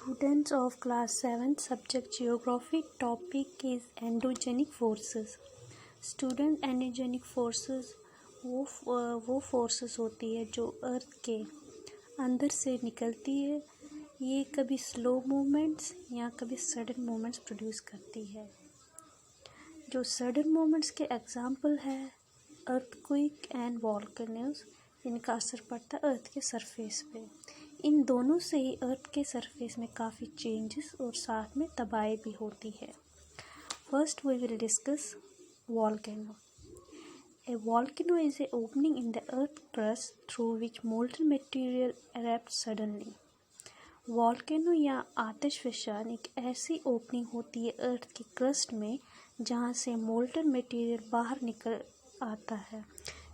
Students of class 7 subject geography topic is endogenic forces. Student endogenic forces वो forces होती है जो अर्थ के अंदर से निकलती है। ये कभी स्लो मूवमेंट्स या कभी सडन मूवमेंट्स प्रोड्यूस करती है। जो सडन मूवमेंट्स के एग्जांपल है अर्थक्वेक एंड वॉल्केनोज। इनका असर पड़ता है अर्थ के सरफेस पे। इन दोनों से ही अर्थ के सरफेस में काफ़ी चेंजेस और साथ में तबाही भी होती है। First we will discuss volcano. A volcano is an opening in the earth crust through which molten material erupts suddenly. Volcano या आतिशफ़शान एक ऐसी ओपनिंग होती है अर्थ की क्रस्ट में जहाँ से मोल्टन मटेरियल बाहर निकल आता है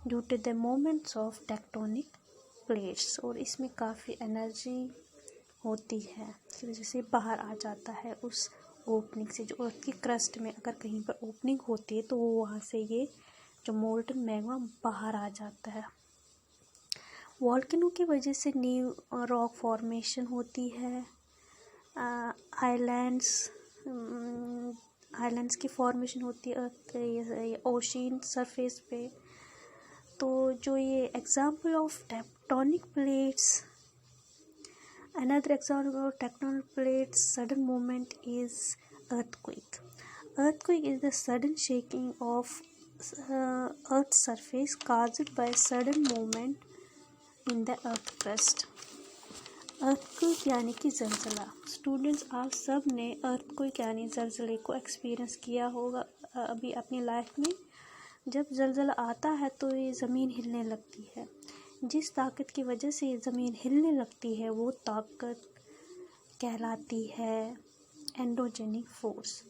due to the moments of tectonic plates. और इसमें काफ़ी एनर्जी होती है, इसकी वजह से बाहर आ जाता है उस ओपनिंग से। जो अर्थ की क्रस्ट में अगर कहीं पर ओपनिंग होती है तो वो वहाँ से ये जो मोल्टन मैग्मा बाहर आ जाता है। वॉल्केनो की वजह से न्यू रॉक फॉर्मेशन होती है। आइलैंड्स की फॉर्मेशन होती है ओशियन सरफेस पे। तो जो ये example of tectonic plates, another example of tectonic plates sudden movement is earthquake. Earthquake is the sudden shaking of earth's surface caused by sudden movement in the earth crust. earthquake यानी कि ज़लज़ला। Students आप सब ने earthquake यानी ज़लज़ले को experience किया होगा अभी अपनी लाइफ में। जब ज़लज़ला आता है तो ये ज़मीन हिलने लगती है। जिस ताकत की वजह से ये ज़मीन हिलने लगती है वो ताकत कहलाती है एंडोजेनिक फोर्स।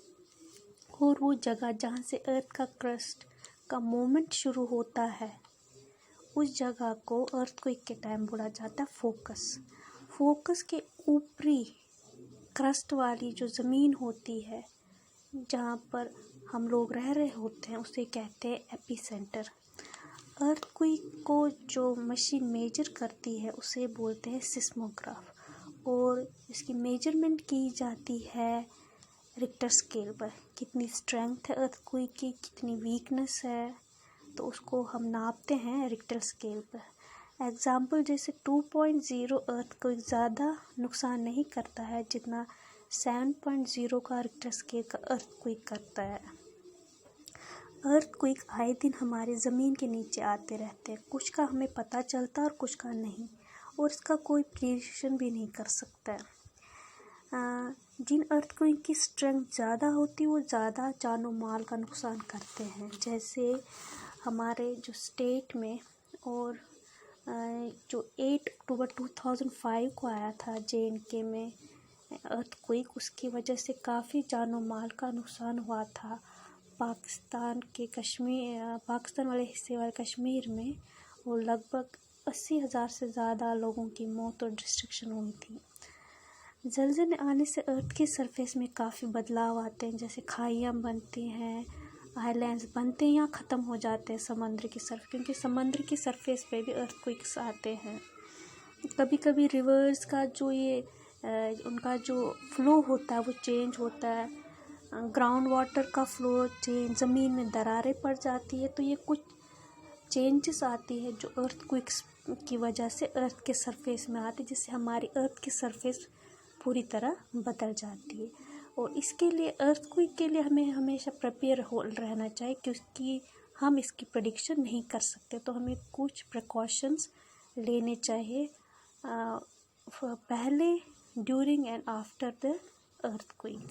और वो जगह जहाँ से अर्थ का क्रस्ट का मूवमेंट शुरू होता है उस जगह को अर्थक्वेक के टाइम बोला जाता है फोकस। फोकस के ऊपरी क्रस्ट वाली जो ज़मीन होती है जहाँ पर हम लोग रह रहे होते हैं उसे कहते हैं एपिसेंटर। अर्थक्वेक को जो मशीन मेजर करती है उसे बोलते हैं सिस्मोग्राफ। और इसकी मेजरमेंट की जाती है रिक्टर स्केल पर। कितनी स्ट्रेंथ है अर्थक्वेक की, कितनी वीकनेस है, तो उसको हम नापते हैं रिक्टर स्केल पर। एग्जाम्पल जैसे 2.0 अर्थक्वेक ज़्यादा नुकसान नहीं करता है जितना 7.0 का रिक्टर स्केल का अर्थक्वेक करता है। अर्थक्वेक आए दिन हमारे ज़मीन के नीचे आते रहते हैं। कुछ का हमें पता चलता है और कुछ का नहीं, और इसका कोई प्रिडिक्शन भी नहीं कर सकता है। जिन अर्थक्वेक की स्ट्रेंथ ज़्यादा होती है वो ज़्यादा जानो माल का नुकसान करते हैं। जैसे हमारे जो स्टेट में और जो 8 अक्टूबर 2005 को आया था JNK में अर्थक्वेक, उसकी वजह से काफ़ी जानो माल का नुकसान हुआ था। पाकिस्तान वाले हिस्से वाले कश्मीर में और लगभग 80,000 से ज़्यादा लोगों की मौत और डिस्ट्रक्शन हुई थी। ज़लज़ले आने से अर्थ के सरफेस में काफ़ी बदलाव आते हैं, जैसे खाइयाँ बनती हैं, आइलैंड्स बनते हैं या ख़त्म हो जाते हैं समुद्र की सरफेस, क्योंकि समुद्र की सरफेस पे भी अर्थक्वेक्स आते हैं। कभी कभी रिवर्स का जो उनका जो फ्लो होता है वो चेंज होता है। ग्राउंड वाटर का फ्लो चेंज, ज़मीन में दरारें पड़ जाती है, तो ये कुछ चेंजेस आती है जो अर्थक्वेक्स की वजह से अर्थ के सरफेस में आती है, जिससे हमारी अर्थ की सरफेस पूरी तरह बदल जाती है। और इसके लिए अर्थक्वेक के लिए हमें हमेशा प्रिपेयर रहना चाहिए, क्योंकि हम इसकी प्रेडिक्शन नहीं कर सकते। तो हमें कुछ प्रिकॉशंस लेने चाहिए पहले, during and after the earthquake.